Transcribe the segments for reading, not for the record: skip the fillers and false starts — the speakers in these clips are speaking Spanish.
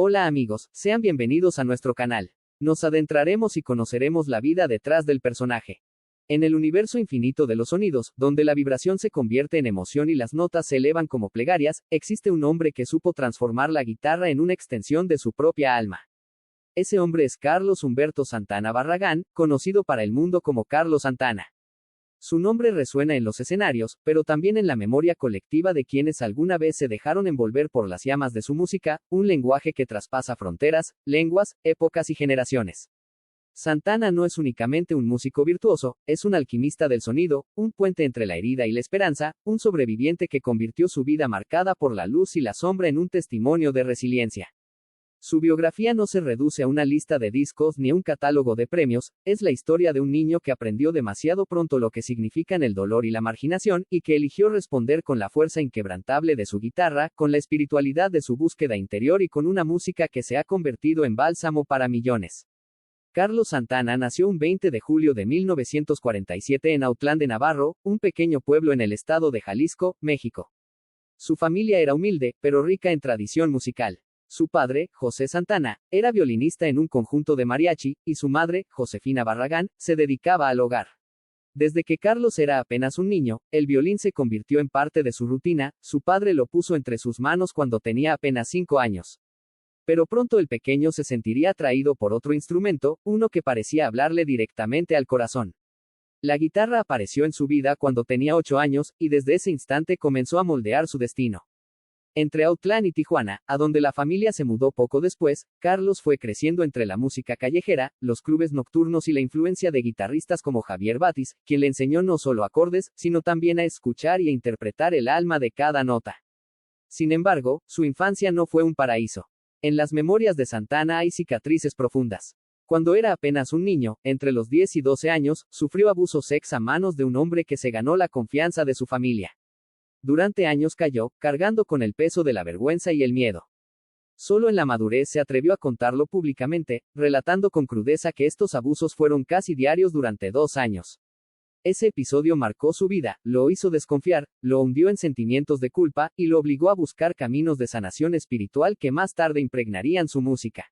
Hola amigos, sean bienvenidos a nuestro canal. Nos adentraremos y conoceremos la vida detrás del personaje. En el universo infinito de los sonidos, donde la vibración se convierte en emoción y las notas se elevan como plegarias, existe un hombre que supo transformar la guitarra en una extensión de su propia alma. Ese hombre es Carlos Humberto Santana Barragán, conocido para el mundo como Carlos Santana. Su nombre resuena en los escenarios, pero también en la memoria colectiva de quienes alguna vez se dejaron envolver por las llamas de su música, un lenguaje que traspasa fronteras, lenguas, épocas y generaciones. Santana no es únicamente un músico virtuoso, es un alquimista del sonido, un puente entre la herida y la esperanza, un sobreviviente que convirtió su vida marcada por la luz y la sombra en un testimonio de resiliencia. Su biografía no se reduce a una lista de discos ni a un catálogo de premios, es la historia de un niño que aprendió demasiado pronto lo que significan el dolor y la marginación, y que eligió responder con la fuerza inquebrantable de su guitarra, con la espiritualidad de su búsqueda interior y con una música que se ha convertido en bálsamo para millones. Carlos Santana nació un 20 de julio de 1947 en Autlán de Navarro, un pequeño pueblo en el estado de Jalisco, México. Su familia era humilde, pero rica en tradición musical. Su padre, José Santana, era violinista en un conjunto de mariachi, y su madre, Josefina Barragán, se dedicaba al hogar. Desde que Carlos era apenas un niño, el violín se convirtió en parte de su rutina, su padre lo puso entre sus manos cuando tenía apenas 5 años. Pero pronto el pequeño se sentiría atraído por otro instrumento, uno que parecía hablarle directamente al corazón. La guitarra apareció en su vida cuando tenía 8 años, y desde ese instante comenzó a moldear su destino. Entre Autlán y Tijuana, a donde la familia se mudó poco después, Carlos fue creciendo entre la música callejera, los clubes nocturnos y la influencia de guitarristas como Javier Batis, quien le enseñó no solo acordes, sino también a escuchar y a interpretar el alma de cada nota. Sin embargo, su infancia no fue un paraíso. En las memorias de Santana hay cicatrices profundas. Cuando era apenas un niño, entre los 10 y 12 años, sufrió abuso sexual a manos de un hombre que se ganó la confianza de su familia. Durante años cayó, cargando con el peso de la vergüenza y el miedo. Solo en la madurez se atrevió a contarlo públicamente, relatando con crudeza que estos abusos fueron casi diarios durante 2 años. Ese episodio marcó su vida, lo hizo desconfiar, lo hundió en sentimientos de culpa, y lo obligó a buscar caminos de sanación espiritual que más tarde impregnarían su música.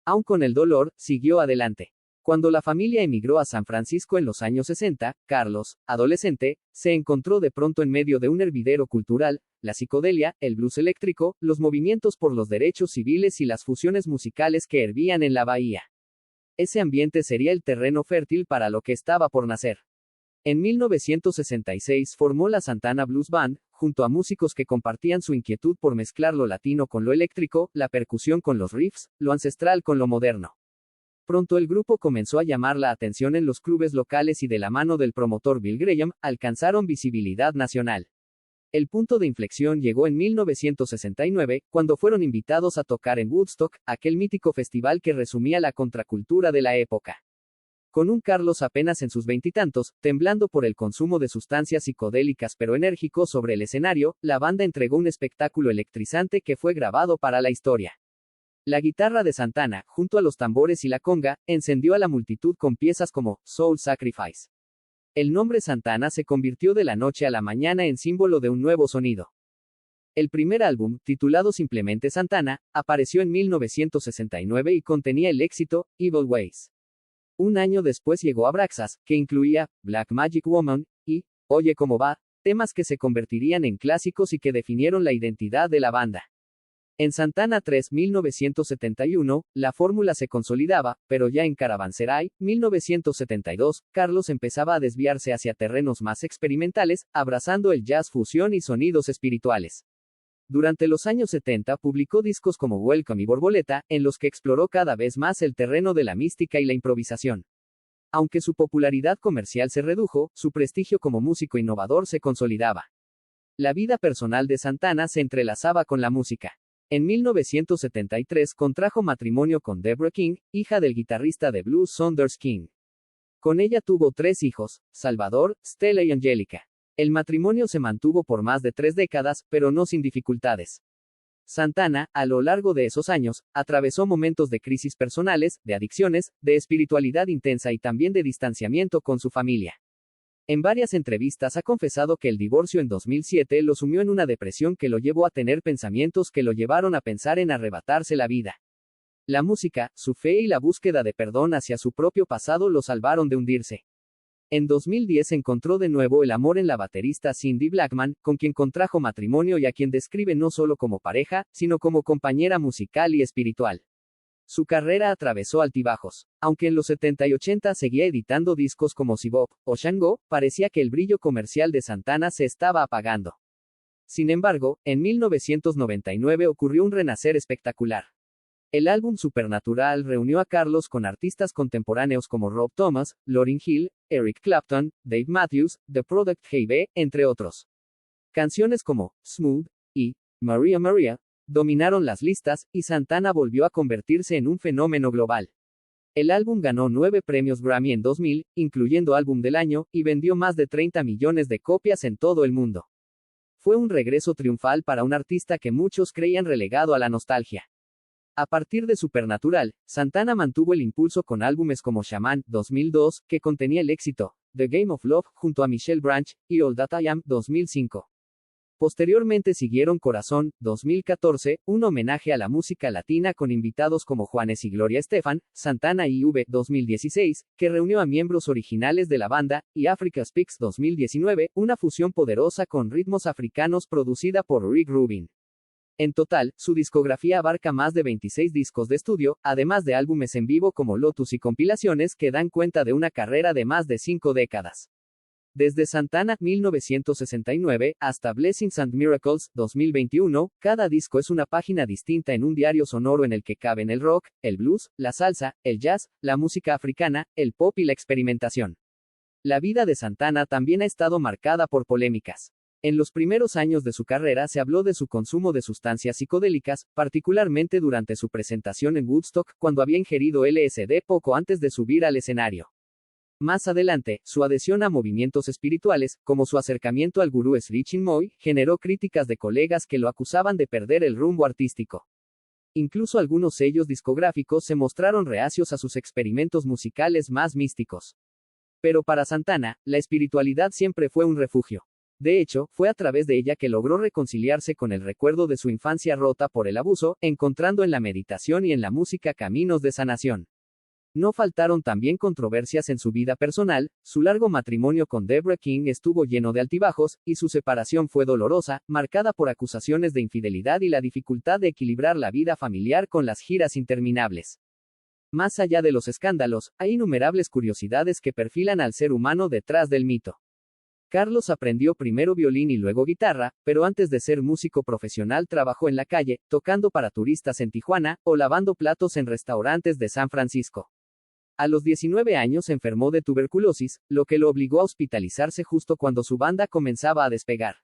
Aun con el dolor, siguió adelante. Cuando la familia emigró a San Francisco en los años 60, Carlos, adolescente, se encontró de pronto en medio de un hervidero cultural, la psicodelia, el blues eléctrico, los movimientos por los derechos civiles y las fusiones musicales que hervían en la bahía. Ese ambiente sería el terreno fértil para lo que estaba por nacer. En 1966 formó la Santana Blues Band, junto a músicos que compartían su inquietud por mezclar lo latino con lo eléctrico, la percusión con los riffs, lo ancestral con lo moderno. Pronto el grupo comenzó a llamar la atención en los clubes locales y de la mano del promotor Bill Graham, alcanzaron visibilidad nacional. El punto de inflexión llegó en 1969, cuando fueron invitados a tocar en Woodstock, aquel mítico festival que resumía la contracultura de la época. Con un Carlos apenas en sus veintitantos, temblando por el consumo de sustancias psicodélicas pero enérgico sobre el escenario, la banda entregó un espectáculo electrizante que fue grabado para la historia. La guitarra de Santana, junto a los tambores y la conga, encendió a la multitud con piezas como Soul Sacrifice. El nombre Santana se convirtió de la noche a la mañana en símbolo de un nuevo sonido. El primer álbum, titulado simplemente Santana, apareció en 1969 y contenía el éxito Evil Ways. Un año después llegó Abraxas, que incluía Black Magic Woman y Oye cómo va, temas que se convertirían en clásicos y que definieron la identidad de la banda. En Santana 3, 1971, la fórmula se consolidaba, pero ya en Caravanserai, 1972, Carlos empezaba a desviarse hacia terrenos más experimentales, abrazando el jazz fusión y sonidos espirituales. Durante los años 70 publicó discos como Welcome y Borboleta, en los que exploró cada vez más el terreno de la mística y la improvisación. Aunque su popularidad comercial se redujo, su prestigio como músico innovador se consolidaba. La vida personal de Santana se entrelazaba con la música. En 1973 contrajo matrimonio con Deborah King, hija del guitarrista de blues Saunders King. Con ella tuvo 3 hijos, Salvador, Stella y Angélica. El matrimonio se mantuvo por más de 3 décadas, pero no sin dificultades. Santana, a lo largo de esos años, atravesó momentos de crisis personales, de adicciones, de espiritualidad intensa y también de distanciamiento con su familia. En varias entrevistas ha confesado que el divorcio en 2007 lo sumió en una depresión que lo llevó a tener pensamientos que lo llevaron a pensar en arrebatarse la vida. La música, su fe y la búsqueda de perdón hacia su propio pasado lo salvaron de hundirse. En 2010 encontró de nuevo el amor en la baterista Cindy Blackman, con quien contrajo matrimonio y a quien describe no solo como pareja, sino como compañera musical y espiritual. Su carrera atravesó altibajos. Aunque en los 70 y 80 seguía editando discos como Bebop o Shango, parecía que el brillo comercial de Santana se estaba apagando. Sin embargo, en 1999 ocurrió un renacer espectacular. El álbum Supernatural reunió a Carlos con artistas contemporáneos como Rob Thomas, Lauryn Hill, Eric Clapton, Dave Matthews, The Product J.B., entre otros. Canciones como Smooth y Maria Maria dominaron las listas, y Santana volvió a convertirse en un fenómeno global. El álbum ganó 9 premios Grammy en 2000, incluyendo Álbum del Año, y vendió más de 30 millones de copias en todo el mundo. Fue un regreso triunfal para un artista que muchos creían relegado a la nostalgia. A partir de Supernatural, Santana mantuvo el impulso con álbumes como Shaman, 2002, que contenía el éxito The Game of Love, junto a Michelle Branch, y All That I Am, 2005. Posteriormente siguieron Corazón, 2014, un homenaje a la música latina con invitados como Juanes y Gloria Estefan, Santana y V, 2016, que reunió a miembros originales de la banda, y Africa Speaks, 2019, una fusión poderosa con ritmos africanos producida por Rick Rubin. En total, su discografía abarca más de 26 discos de estudio, además de álbumes en vivo como Lotus y compilaciones que dan cuenta de una carrera de más de 5 décadas. Desde Santana, 1969, hasta Blessings and Miracles, 2021, cada disco es una página distinta en un diario sonoro en el que caben el rock, el blues, la salsa, el jazz, la música africana, el pop y la experimentación. La vida de Santana también ha estado marcada por polémicas. En los primeros años de su carrera se habló de su consumo de sustancias psicodélicas, particularmente durante su presentación en Woodstock, cuando había ingerido LSD poco antes de subir al escenario. Más adelante, su adhesión a movimientos espirituales, como su acercamiento al gurú Sri Chinmoy, generó críticas de colegas que lo acusaban de perder el rumbo artístico. Incluso algunos sellos discográficos se mostraron reacios a sus experimentos musicales más místicos. Pero para Santana, la espiritualidad siempre fue un refugio. De hecho, fue a través de ella que logró reconciliarse con el recuerdo de su infancia rota por el abuso, encontrando en la meditación y en la música caminos de sanación. No faltaron también controversias en su vida personal. Su largo matrimonio con Deborah King estuvo lleno de altibajos, y su separación fue dolorosa, marcada por acusaciones de infidelidad y la dificultad de equilibrar la vida familiar con las giras interminables. Más allá de los escándalos, hay innumerables curiosidades que perfilan al ser humano detrás del mito. Carlos aprendió primero violín y luego guitarra, pero antes de ser músico profesional trabajó en la calle, tocando para turistas en Tijuana, o lavando platos en restaurantes de San Francisco. A los 19 años enfermó de tuberculosis, lo que lo obligó a hospitalizarse justo cuando su banda comenzaba a despegar.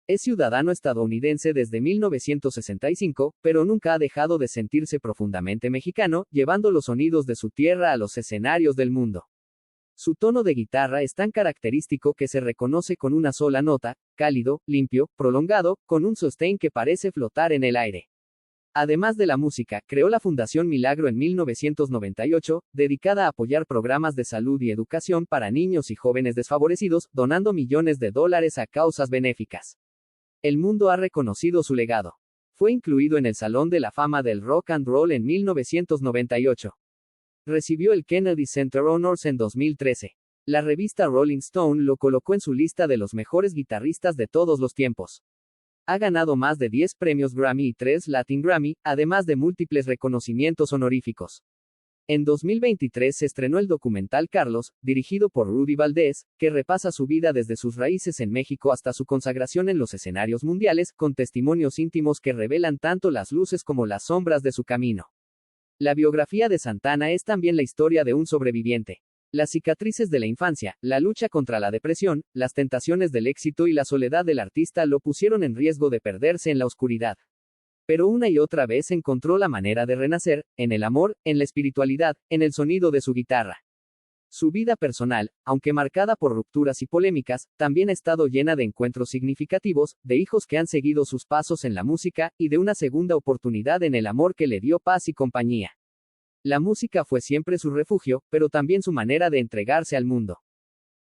Es ciudadano estadounidense desde 1965, pero nunca ha dejado de sentirse profundamente mexicano, llevando los sonidos de su tierra a los escenarios del mundo. Su tono de guitarra es tan característico que se reconoce con una sola nota, cálido, limpio, prolongado, con un sostén que parece flotar en el aire. Además de la música, creó la Fundación Milagro en 1998, dedicada a apoyar programas de salud y educación para niños y jóvenes desfavorecidos, donando millones de dólares a causas benéficas. El mundo ha reconocido su legado. Fue incluido en el Salón de la Fama del Rock and Roll en 1998. Recibió el Kennedy Center Honors en 2013. La revista Rolling Stone lo colocó en su lista de los mejores guitarristas de todos los tiempos. Ha ganado más de 10 premios Grammy y 3 Latin Grammy, además de múltiples reconocimientos honoríficos. En 2023 se estrenó el documental Carlos, dirigido por Rudy Valdés, que repasa su vida desde sus raíces en México hasta su consagración en los escenarios mundiales, con testimonios íntimos que revelan tanto las luces como las sombras de su camino. La biografía de Santana es también la historia de un sobreviviente. Las cicatrices de la infancia, la lucha contra la depresión, las tentaciones del éxito y la soledad del artista lo pusieron en riesgo de perderse en la oscuridad. Pero una y otra vez encontró la manera de renacer, en el amor, en la espiritualidad, en el sonido de su guitarra. Su vida personal, aunque marcada por rupturas y polémicas, también ha estado llena de encuentros significativos, de hijos que han seguido sus pasos en la música, y de una segunda oportunidad en el amor que le dio paz y compañía. La música fue siempre su refugio, pero también su manera de entregarse al mundo.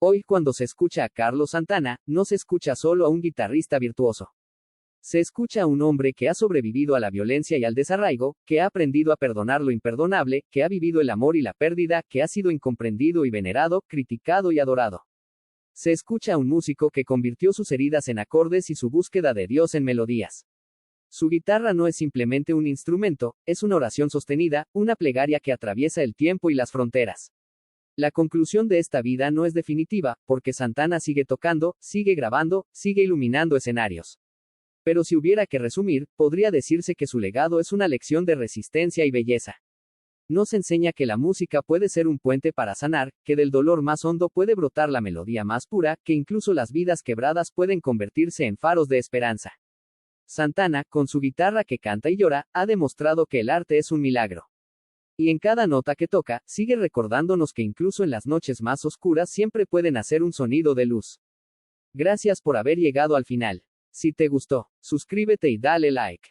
Hoy, cuando se escucha a Carlos Santana, no se escucha solo a un guitarrista virtuoso. Se escucha a un hombre que ha sobrevivido a la violencia y al desarraigo, que ha aprendido a perdonar lo imperdonable, que ha vivido el amor y la pérdida, que ha sido incomprendido y venerado, criticado y adorado. Se escucha a un músico que convirtió sus heridas en acordes y su búsqueda de Dios en melodías. Su guitarra no es simplemente un instrumento, es una oración sostenida, una plegaria que atraviesa el tiempo y las fronteras. La conclusión de esta vida no es definitiva, porque Santana sigue tocando, sigue grabando, sigue iluminando escenarios. Pero si hubiera que resumir, podría decirse que su legado es una lección de resistencia y belleza. Nos enseña que la música puede ser un puente para sanar, que del dolor más hondo puede brotar la melodía más pura, que incluso las vidas quebradas pueden convertirse en faros de esperanza. Santana, con su guitarra que canta y llora, ha demostrado que el arte es un milagro. Y en cada nota que toca, sigue recordándonos que incluso en las noches más oscuras siempre puede nacer un sonido de luz. Gracias por haber llegado al final. Si te gustó, suscríbete y dale like.